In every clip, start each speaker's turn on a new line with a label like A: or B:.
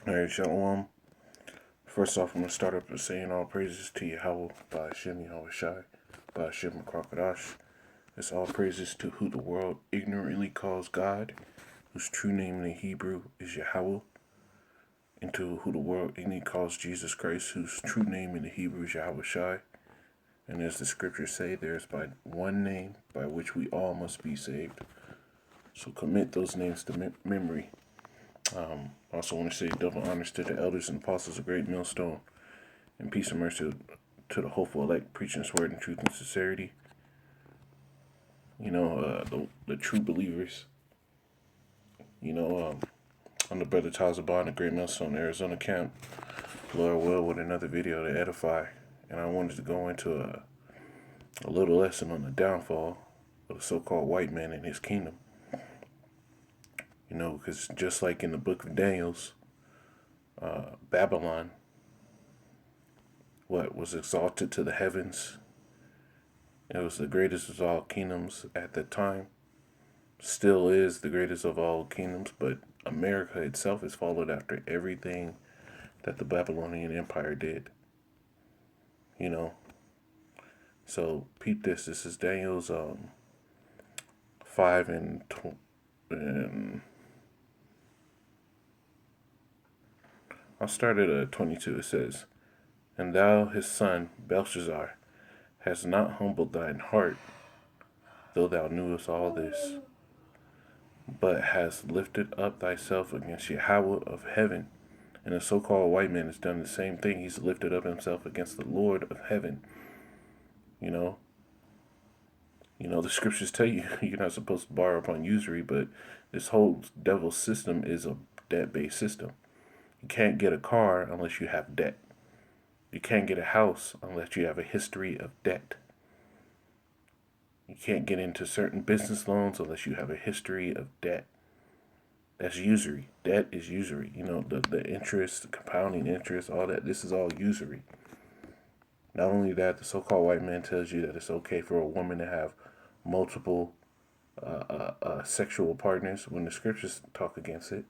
A: All right, Shalom. First off, I'm going to start up by saying all praises to Yahweh, by Hashem Yahweh Shai, by Hashem Crocodish. It's all praises to who the world ignorantly calls God, whose true name in the Hebrew is Yahweh, and to who the world ignorantly calls Jesus Christ, whose true name in the Hebrew is Yahweh Shai. And as the scriptures say, there is but one name by which we all must be saved. So commit those names to memory. I also want to say double honors to the elders and apostles of Great Millstone, and peace and mercy to the hopeful elect, preaching His word in truth and sincerity. The true believers. I'm the brother Tazabah in the Great Millstone, Arizona camp. Lord will with another video to edify, and I wanted to go into a little lesson on the downfall of the so-called white man and his kingdom. Because just like in the book of Daniel's, Babylon, was exalted to the heavens. It was the greatest of all kingdoms at that time. Still is the greatest of all kingdoms, but America itself has followed after everything that the Babylonian Empire did. So peep this. This is Daniel's 5 and I'll start at 22. It says, "And thou, his son, Belshazzar, hast not humbled thine heart, though thou knewest all this, but hast lifted up thyself against Yahweh of heaven." And the so-called white man has done the same thing. He's lifted up himself against the Lord of heaven. The scriptures tell you you're not supposed to borrow upon usury, but this whole devil's system is a debt-based system. You can't get a car unless you have debt. You can't get a house unless you have a history of debt. You can't get into certain business loans unless you have a history of debt. That's usury. Debt is usury. The interest, the compounding interest, all that. This is all usury. Not only that, the so-called white man tells you that it's okay for a woman to have multiple sexual partners when the scriptures talk against it.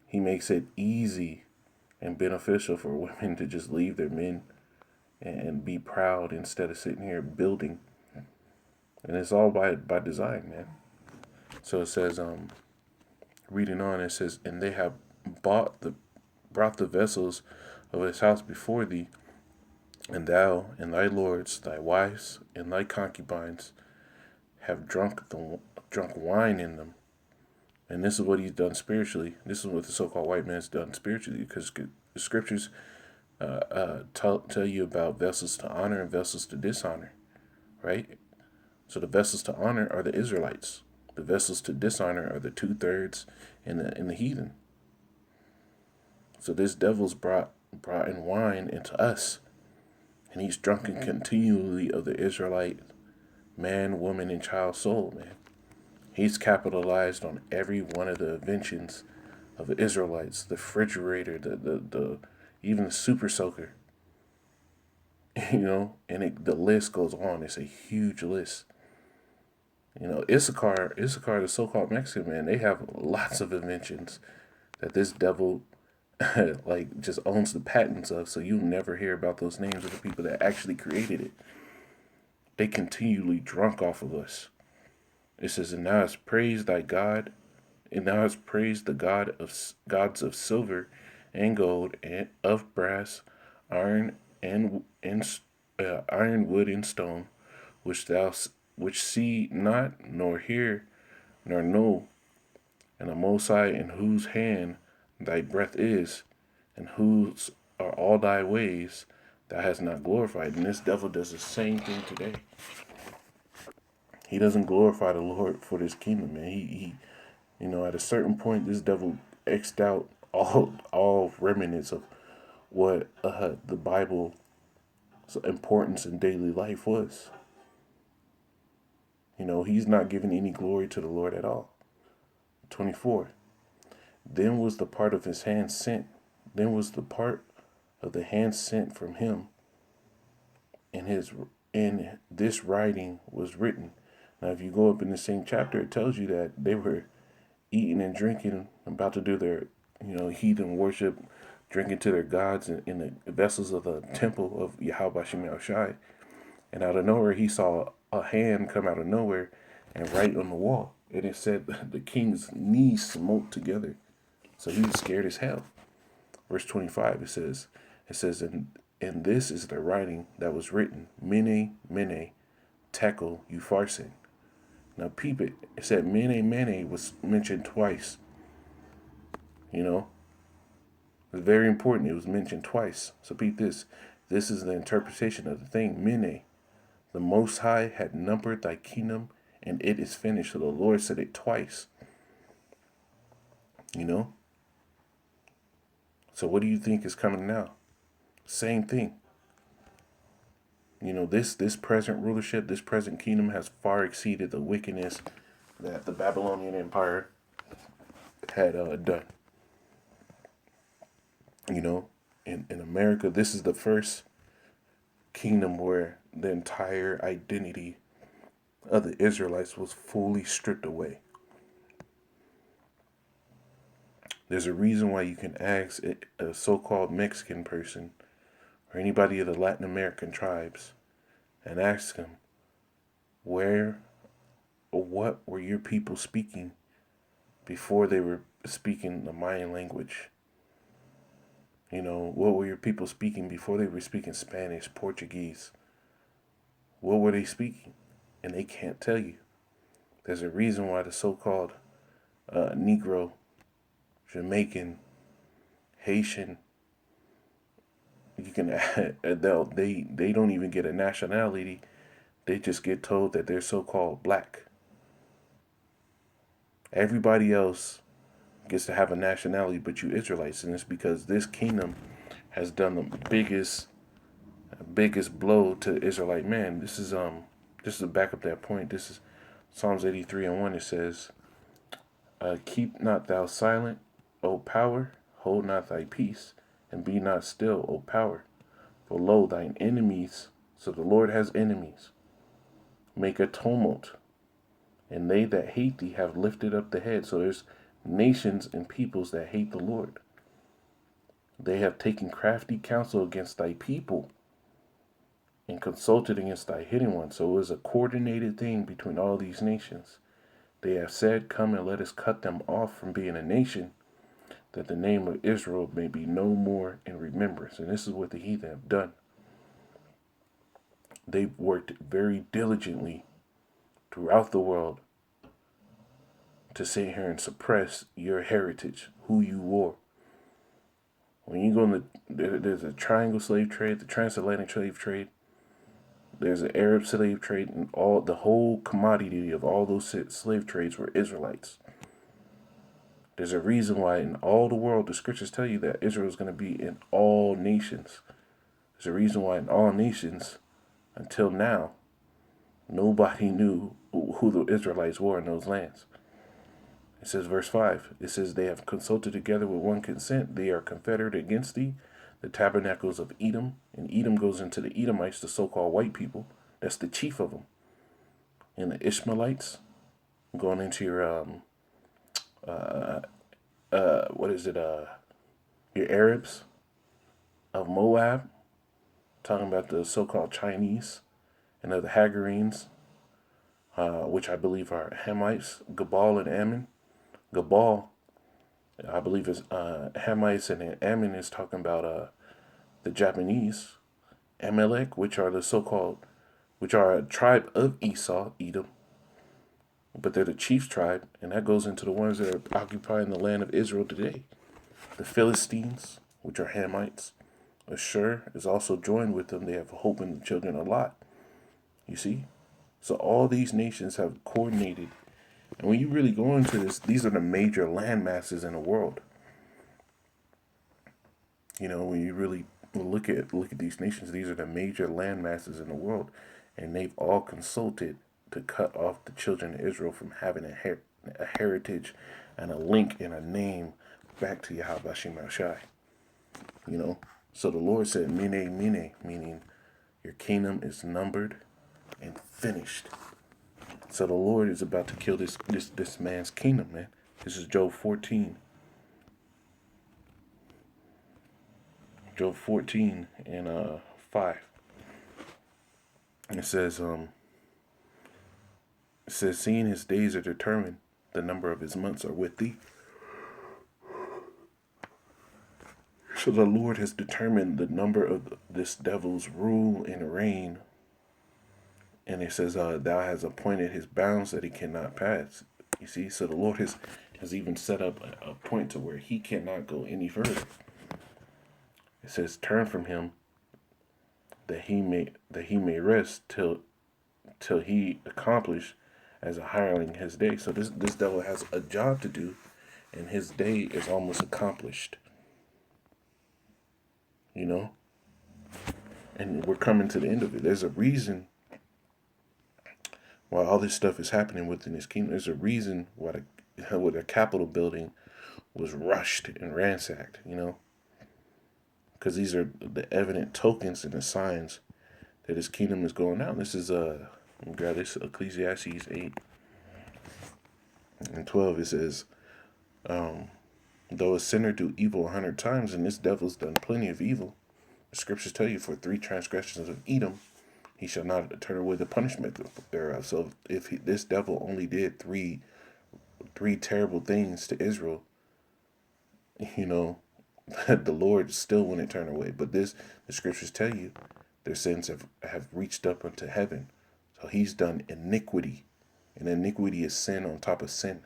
A: He makes it easy and beneficial for women to just leave their men and be proud instead of sitting here building. And it's all by design, man. So it says, reading on, it says, "And they have brought the vessels of his house before thee, and thou and thy lords, thy wives, and thy concubines have drunk wine in them." And this is what he's done spiritually. This is what the so-called white man's done spiritually, because the scriptures tell you about vessels to honor and vessels to dishonor, right? So the vessels to honor are the Israelites. The vessels to dishonor are the 2/3 in the heathen. So this devil's brought in wine into us, and he's drunken continually of the Israelite man, woman, and child soul, man. He's capitalized on every one of the inventions of the Israelites, the refrigerator, the even the super soaker. And the list goes on. It's a huge list. Issachar, the so-called Mexican man, they have lots of inventions that this devil like just owns the patents of, so you never hear about those names of the people that actually created it. They continually drunk off of us. It says, "And thou hast praised thy God, and thou hast praised the gods of silver and gold and of brass, iron iron, wood, and stone, which see not, nor hear, nor know, and the Most High, in whose hand thy breath is, and whose are all thy ways, thou hast not glorified." And this devil does the same thing today. He doesn't glorify the Lord for this kingdom, man. He at a certain point, this devil xed out all remnants of what the Bible's importance in daily life was. He's not giving any glory to the Lord at all. 24. Then was the part of his hand sent. Then was the part of the hand sent from him, and this writing was written. Now, if you go up in the same chapter, it tells you that they were eating and drinking, about to do their, heathen worship, drinking to their gods in the vessels of the temple of Yahweh Shemel Shai. And out of nowhere, he saw a hand come out of nowhere and write on the wall. And it said the king's knees smote together. So he was scared as hell. Verse 25, and this is the writing that was written, Mene, Mene, Tekel, Upharsin. Now peep it. It said Mene, Mene was mentioned twice. It's very important. It was mentioned twice. So peep this. This is the interpretation of the thing. Mene, the Most High had numbered thy kingdom, and it is finished. So the Lord said it twice. So what do you think is coming now? Same thing. This present rulership, this present kingdom has far exceeded the wickedness that the Babylonian Empire had done. In America, this is the first kingdom where the entire identity of the Israelites was fully stripped away. There's a reason why you can ask a so-called Mexican person or anybody of the Latin American tribes and ask them, where or what were your people speaking before they were speaking the Mayan language? What were your people speaking before they were speaking Spanish, Portuguese? What were they speaking? And they can't tell you. There's a reason why the so-called Negro, Jamaican, Haitian, you can they don't even get a nationality. They just get told that they're so-called black. Everybody else gets to have a nationality but you Israelites, and it's because this kingdom has done the biggest blow to the Israelite man. This is to back up that point. This is Psalms 83:1. It says, keep not thou silent, O power, hold not thy peace, and be not still, O power. For lo, thine enemies, so the Lord has enemies, make a tumult, and they that hate thee have lifted up the head. So there's nations and peoples that hate the Lord. They have taken crafty counsel against thy people and consulted against thy hidden one. So it was a coordinated thing between all these nations. They have said, come and let us cut them off from being a nation, that the name of Israel may be no more in remembrance. And this is what the heathen have done. They've worked very diligently throughout the world to sit here and suppress your heritage, who you were. When you go in there's a triangle slave trade, the transatlantic slave trade, there's an Arab slave trade, and the whole commodity of all those slave trades were Israelites. There's a reason why in all the world the scriptures tell you that Israel is going to be in all nations. There's a reason why in all nations, until now, nobody knew who the Israelites were in those lands. It says, verse 5, it says, they have consulted together with one consent. They are confederate against thee, the tabernacles of Edom. And Edom goes into the Edomites, the so-called white people. That's the chief of them. And the Ishmaelites, going into your, your Arabs of Moab, talking about the so-called Chinese, and of the Hagarenes, which I believe are Hamites, Gabal and Ammon. Gabal, I believe, is Hamites, and Ammon is talking about the Japanese. Amalek, which are a tribe of Esau, Edom, but they're the chief tribe, and that goes into the ones that are occupying the land of Israel today. The Philistines, which are Hamites. Ashur is also joined with them. They have hope in the children of Lot. You see? So all these nations have coordinated. And when you really go into this, these are the major land masses in the world. When you really look at these nations, these are the major land masses in the world. And they've all consulted to cut off the children of Israel from having a heritage and a link and a name back to Yahweh Shemel Shai. So the Lord said, Mene, Mene, meaning your kingdom is numbered and finished. So the Lord is about to kill this man's kingdom, man. This is Job 14. Job 14 and 5. It says, seeing his days are determined, the number of his months are with thee. So the Lord has determined the number of this devil's rule and reign. And it says, thou has appointed his bounds that he cannot pass. You see, so the Lord has even set up a point to where he cannot go any further. It says, turn from him that he may rest till he accomplish as a hireling his day. So this devil has a job to do, and his day is almost accomplished. You know? And we're coming to the end of it. There's a reason why all this stuff is happening within his kingdom. There's a reason why the Capitol building was rushed and ransacked, you know? Because these are the evident tokens and the signs that his kingdom is going down. This is, let me grab this, Ecclesiastes 8 and 12. It says, though a sinner do evil 100 times, and this devil's done plenty of evil, the scriptures tell you, for 3 transgressions of Edom, he shall not turn away the punishment thereof. So if this devil only did three terrible things to Israel, you know, the Lord still wouldn't turn away. But the scriptures tell you, their sins have reached up unto heaven. So he's done iniquity. And iniquity is sin on top of sin.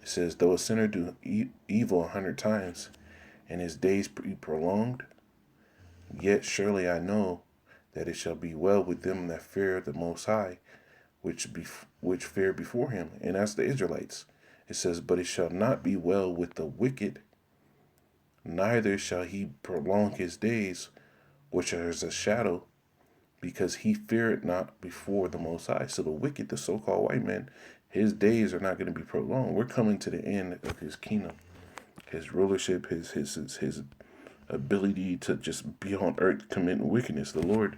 A: It says, though a sinner do evil 100 times, and his days be prolonged, yet surely I know that it shall be well with them that fear the Most High, which fear before him. And that's the Israelites. It says, but it shall not be well with the wicked, neither shall he prolong his days, which are as a shadow, because he feared not before the Most High. So the wicked, the so-called white man, his days are not going to be prolonged. We're coming to the end of his kingdom, his rulership, his ability to just be on earth committing wickedness. The Lord,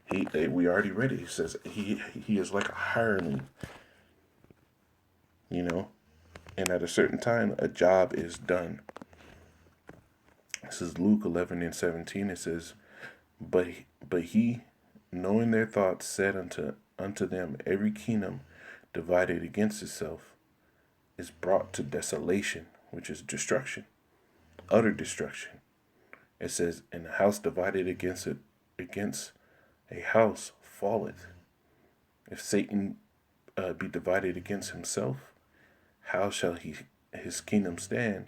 A: we already read it. He says he is like a hireling, you know, and at a certain time a job is done. This is Luke 11 and 17. It says, but he, knowing their thoughts, said unto them, every kingdom divided against itself is brought to desolation, which is destruction, utter destruction. It says, and a house divided against a house falleth. If Satan be divided against himself, how shall his kingdom stand?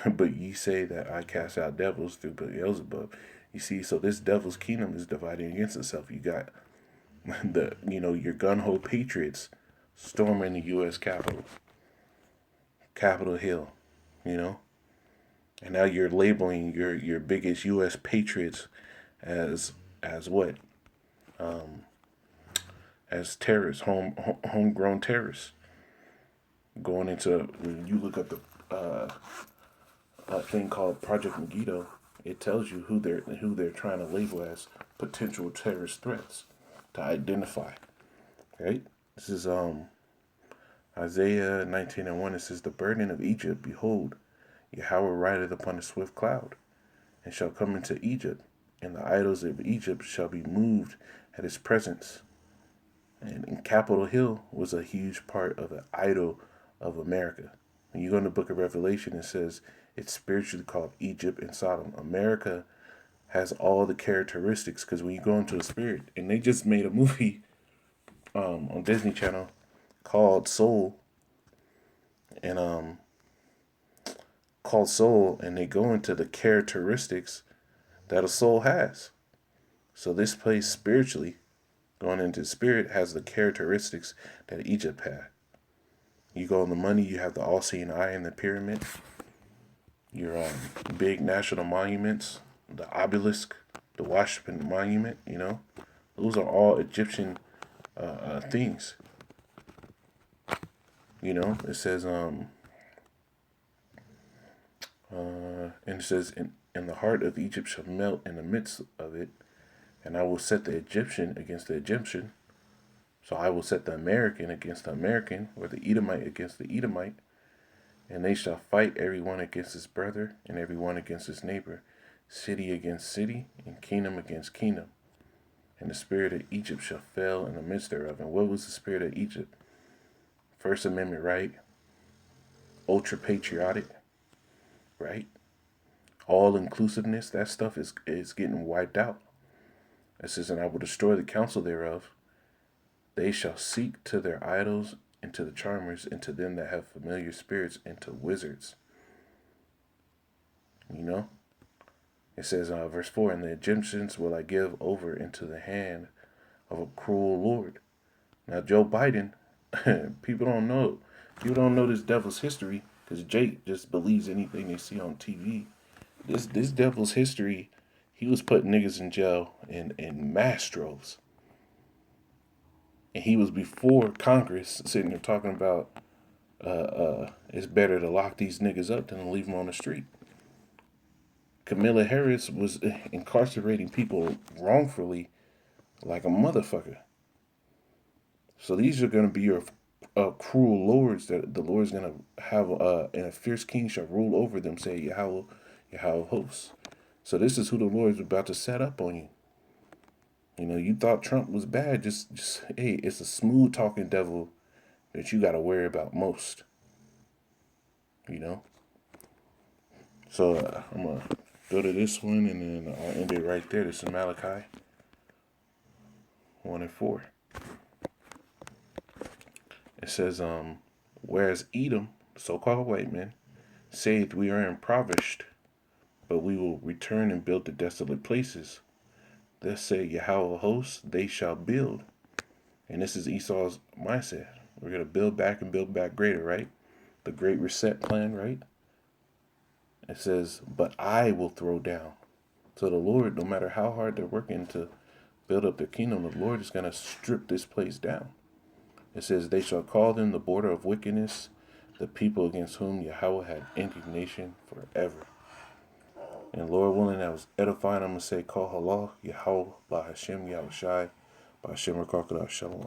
A: But ye say that I cast out devils through Beelzebub. You see, so this devil's kingdom is dividing against itself. You got your gun-ho patriots storming the U.S. Capitol Hill, you know. And now you're labeling your biggest U.S. patriots as what? As terrorists, homegrown terrorists. Going into, when you look up a thing called Project Megiddo, it tells you who they're trying to label as potential terrorist threats to identify. Right? This is Isaiah 19 and 1. It says, the burden of Egypt, behold, Yahweh rideth upon a swift cloud, and shall come into Egypt, and the idols of Egypt shall be moved at his presence. And Capitol Hill was a huge part of the idol of America. When you go in the book of Revelation, it says it's spiritually called Egypt and Sodom. America has all the characteristics, because when you go into a spirit, and they just made a movie on Disney Channel called Soul, and they go into the characteristics that a soul has. So this place spiritually, going into spirit, has the characteristics that Egypt had. You go on the money, you have the all-seeing eye in the pyramid, your big national monuments, the obelisk, the Washington Monument, you know. Those are all Egyptian things. You know, it says, and it says, and the heart of Egypt shall melt in the midst of it, and I will set the Egyptian against the Egyptian. So I will set the American against the American, or the Edomite against the Edomite, and they shall fight every one against his brother, and every one against his neighbor, city against city, and kingdom against kingdom. And the spirit of Egypt shall fail in the midst thereof. And what was the spirit of Egypt? First Amendment right, ultra patriotic, right? All inclusiveness, that stuff is getting wiped out. It says, and I will destroy the counsel thereof. They shall seek to their idols, and to the charmers, and to them that have familiar spirits, and to wizards. You know? It says, verse 4, and the Egyptians will I give over into the hand of a cruel Lord. Now, Joe Biden, people don't know. People don't know this devil's history because Jake just believes anything they see on TV. This devil's history, he was putting niggas in jail in mass droves. And he was before Congress sitting there talking about it's better to lock these niggas up than to leave them on the street. Kamala Harris was incarcerating people wrongfully like a motherfucker. So these are going to be your cruel lords that the Lord's going to have, and a fierce king shall rule over them, say Yahweh, Yahweh hosts. So this is who the Lord is about to set up on you. You know, you thought Trump was bad. Just hey, it's a smooth talking devil that you got to worry about most. You know. So I'm gonna go to this one and then I'll end it right there. This is Malachi 1:4. It says, whereas Edom, so-called white men, saith we are impoverished, but we will return and build the desolate places. Thus say Yahweh hosts, they shall build. And this is Esau's mindset. We're going to build back and build back greater, right? The Great Reset plan, right? It says, but I will throw down. So the Lord, no matter how hard they're working to build up their kingdom, the Lord is going to strip this place down. It says, they shall call them the border of wickedness, the people against whom Yahweh had indignation forever. And Lord willing, that was edifying. I'm going to say, call halal, Yahweh, by Hashem, Yahweh Shai, by Hashem, Rakakadah, Shalom.